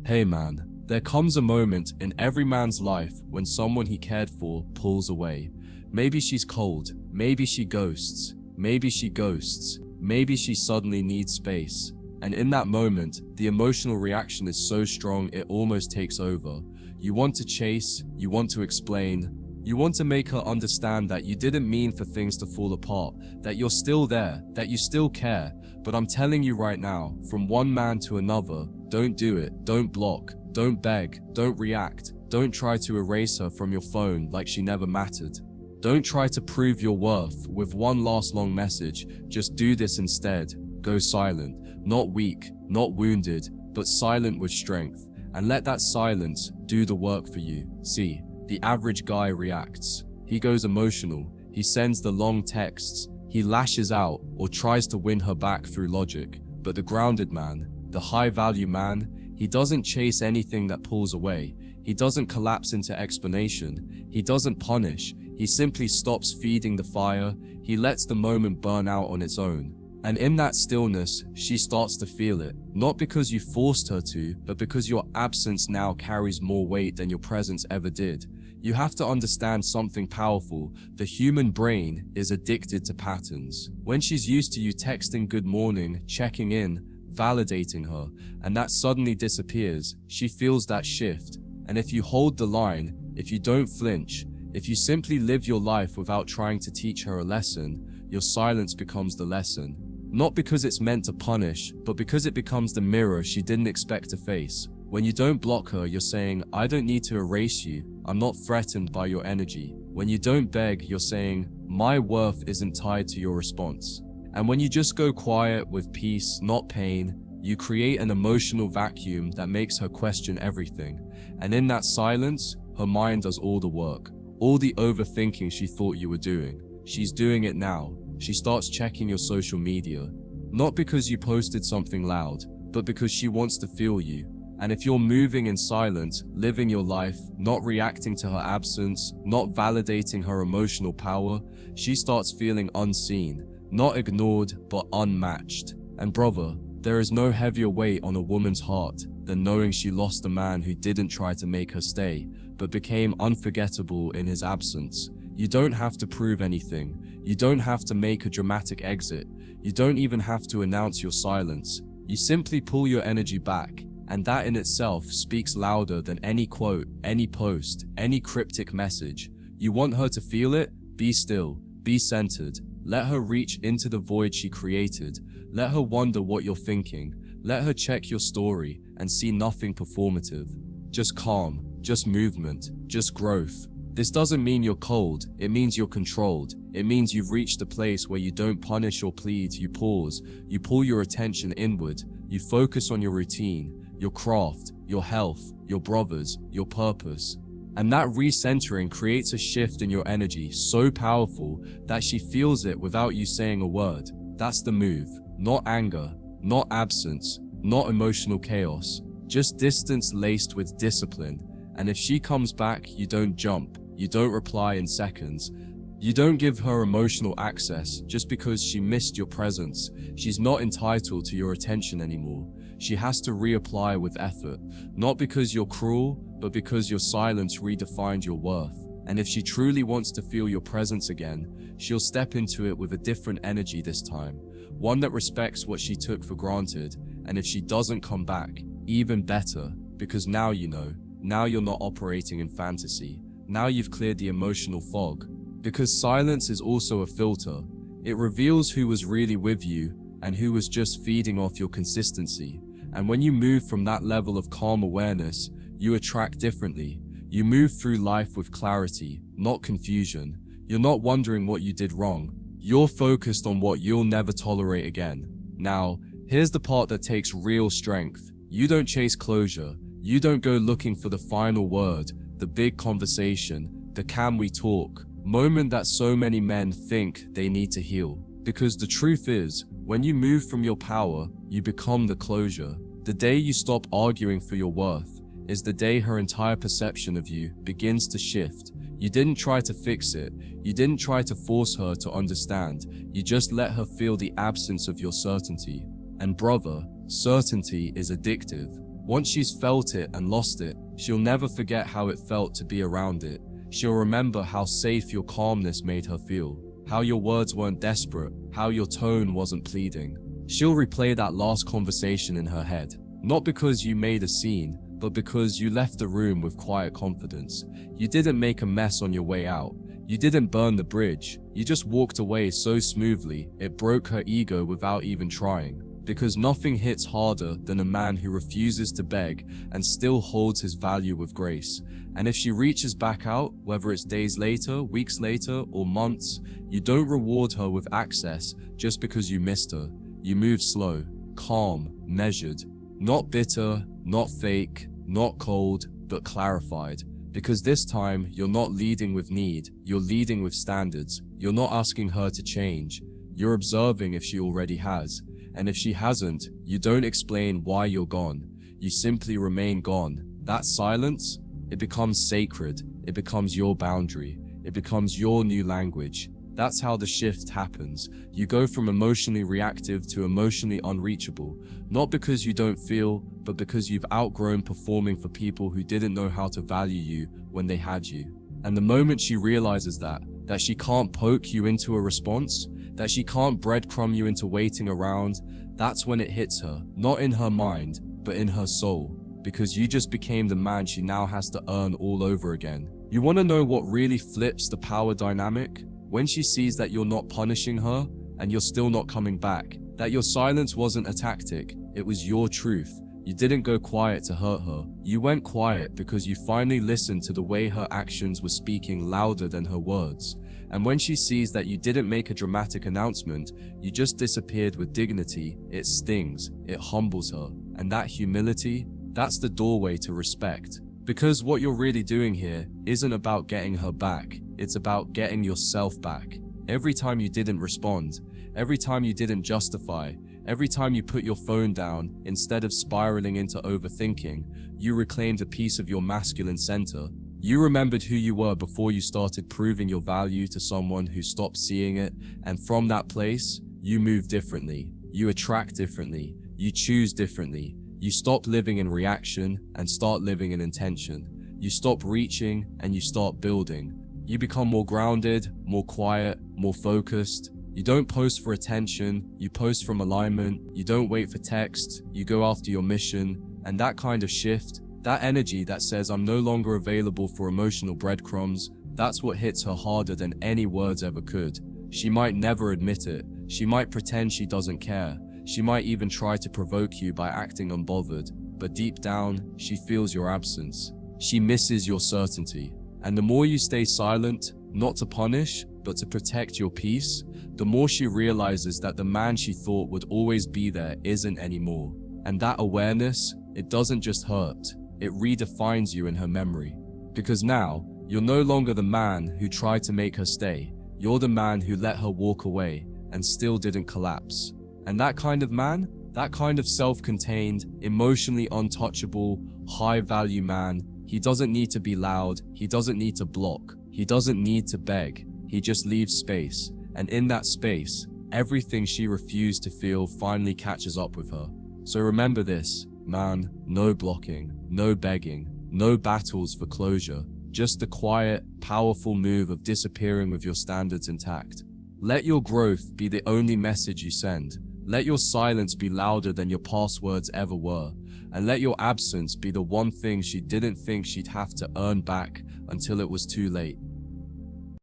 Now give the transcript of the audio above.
Hey man, there comes a moment in every man's life when someone he cared for pulls away. Maybe she's cold, maybe she ghosts, maybe she suddenly needs space. And in that moment, the emotional reaction is so strong it almost takes over. You want to chase, you want to explain, you want to make her understand that you didn't mean for things to fall apart, that you're still there, that you still care. But I'm telling you right now, from one man to another, don't do it, don't block, don't beg, don't react, don't try to erase her from your phone like she never mattered. Don't try to prove your worth with one last long message, just do this instead. Go silent, not weak, not wounded, but silent with strength, and let that silence do the work for you. See, the average guy reacts. He goes emotional, he sends the long texts, he lashes out or tries to win her back through logic. But the grounded man, the high-value man, he doesn't chase anything that pulls away. He doesn't collapse into explanation. He doesn't punish. He simply stops feeding the fire. He lets the moment burn out on its own. And in that stillness, she starts to feel it. Not because you forced her to, but because your absence now carries more weight than your presence ever did. You have to understand something powerful. The human brain is addicted to patterns. When she's used to you texting good morning, checking in, validating her, and that suddenly disappears, she feels that shift. And if you hold the line, if you don't flinch, if you simply live your life without trying to teach her a lesson, your silence becomes the lesson. Not because it's meant to punish, but because it becomes the mirror she didn't expect to face. When you don't block her, you're saying, I don't need to erase you. I'm not threatened by your energy. When you don't beg, you're saying, my worth isn't tied to your response. And when you just go quiet with peace, not pain, you create an emotional vacuum that makes her question everything. And in that silence, her mind does all the work. All the overthinking she thought you were doing. She's doing it now. She starts checking your social media. Not because you posted something loud, but because she wants to feel you. And if you're moving in silence, living your life, not reacting to her absence, not validating her emotional power, she starts feeling unseen, not ignored, but unmatched. And brother, there is no heavier weight on a woman's heart than knowing she lost a man who didn't try to make her stay, but became unforgettable in his absence. You don't have to prove anything. You don't have to make a dramatic exit. You don't even have to announce your silence. You simply pull your energy back. And that in itself speaks louder than any quote, any post, any cryptic message. You want her to feel it? Be still, be centered. Let her reach into the void she created. Let her wonder what you're thinking. Let her check your story and see nothing performative. Just calm, just movement, just growth. This doesn't mean you're cold, it means you're controlled. It means you've reached a place where you don't punish or plead, you pause, you pull your attention inward, you focus on your routine, your craft, your health, your brothers, your purpose. And that recentering creates a shift in your energy so powerful that she feels it without you saying a word. That's the move. Not anger, not absence, not emotional chaos, just distance laced with discipline. And if she comes back, you don't jump, you don't reply in seconds. You don't give her emotional access just because she missed your presence. She's not entitled to your attention anymore. She has to reapply with effort, not because you're cruel, but because your silence redefined your worth. And if she truly wants to feel your presence again, she'll step into it with a different energy this time, one that respects what she took for granted. And if she doesn't come back, even better, because now you know, now you're not operating in fantasy. Now you've cleared the emotional fog. Because silence is also a filter. It reveals who was really with you and who was just feeding off your consistency. And when you move from that level of calm awareness, you attract differently. You move through life with clarity, not confusion. You're not wondering what you did wrong. You're focused on what you'll never tolerate again. Now, here's the part that takes real strength. You don't chase closure. You don't go looking for the final word, the big conversation, the can we talk moment that so many men think they need to heal. Because the truth is, when you move from your power, you become the closure. The day you stop arguing for your worth is the day her entire perception of you begins to shift. You didn't try to fix it. You didn't try to force her to understand. You just let her feel the absence of your certainty. And brother, certainty is addictive. Once she's felt it and lost it, she'll never forget how it felt to be around it. She'll remember how safe your calmness made her feel, how your words weren't desperate, how your tone wasn't pleading. She'll replay that last conversation in her head, not because you made a scene, but because you left the room with quiet confidence. You didn't make a mess on your way out. You didn't burn the bridge. You just walked away so smoothly, it broke her ego without even trying. Because nothing hits harder than a man who refuses to beg and still holds his value with grace. And if she reaches back out, whether it's days later, weeks later, or months, you don't reward her with access just because you missed her. You move slow, calm, measured, not bitter, not fake, not cold, but clarified. Because this time, you're not leading with need, you're leading with standards. You're not asking her to change. You're observing if she already has. And if she hasn't, you don't explain why you're gone. You simply remain gone. That silence, it becomes sacred. It becomes your boundary. It becomes your new language. That's how the shift happens. You go from emotionally reactive to emotionally unreachable, not because you don't feel, but because you've outgrown performing for people who didn't know how to value you when they had you. And the moment she realizes that she can't poke you into a response, that she can't breadcrumb you into waiting around, that's when it hits her, not in her mind, but in her soul. Because you just became the man she now has to earn all over again. You want to know what really flips the power dynamic? When she sees that you're not punishing her, and you're still not coming back, that your silence wasn't a tactic, it was your truth. You didn't go quiet to hurt her. You went quiet because you finally listened to the way her actions were speaking louder than her words. And when she sees that you didn't make a dramatic announcement, you just disappeared with dignity, it stings, it humbles her. And that humility, that's the doorway to respect. Because what you're really doing here isn't about getting her back, it's about getting yourself back. Every time you didn't respond, every time you didn't justify, every time you put your phone down, instead of spiraling into overthinking, you reclaimed a piece of your masculine center. You remembered who you were before you started proving your value to someone who stopped seeing it, and from that place, you move differently, you attract differently, you choose differently. You stop living in reaction and start living in intention. You stop reaching and you start building. You become more grounded, more quiet, more focused. You don't post for attention, you post from alignment. You don't wait for text, you go after your mission. And that kind of shift, that energy that says I'm no longer available for emotional breadcrumbs, that's what hits her harder than any words ever could. She might never admit it. She might pretend she doesn't care. She might even try to provoke you by acting unbothered, but deep down, she feels your absence. She misses your certainty. And the more you stay silent, not to punish, but to protect your peace, the more she realizes that the man she thought would always be there isn't anymore. And that awareness, it doesn't just hurt, it redefines you in her memory. Because now, you're no longer the man who tried to make her stay. You're the man who let her walk away and still didn't collapse. And that kind of man, that kind of self-contained, emotionally untouchable, high-value man, he doesn't need to be loud, he doesn't need to block, he doesn't need to beg, he just leaves space. And in that space, everything she refused to feel finally catches up with her. So remember this, man, no blocking, no begging, no battles for closure, just the quiet, powerful move of disappearing with your standards intact. Let your growth be the only message you send. Let your silence be louder than your past words ever were, and let your absence be the one thing she didn't think she'd have to earn back until it was too late.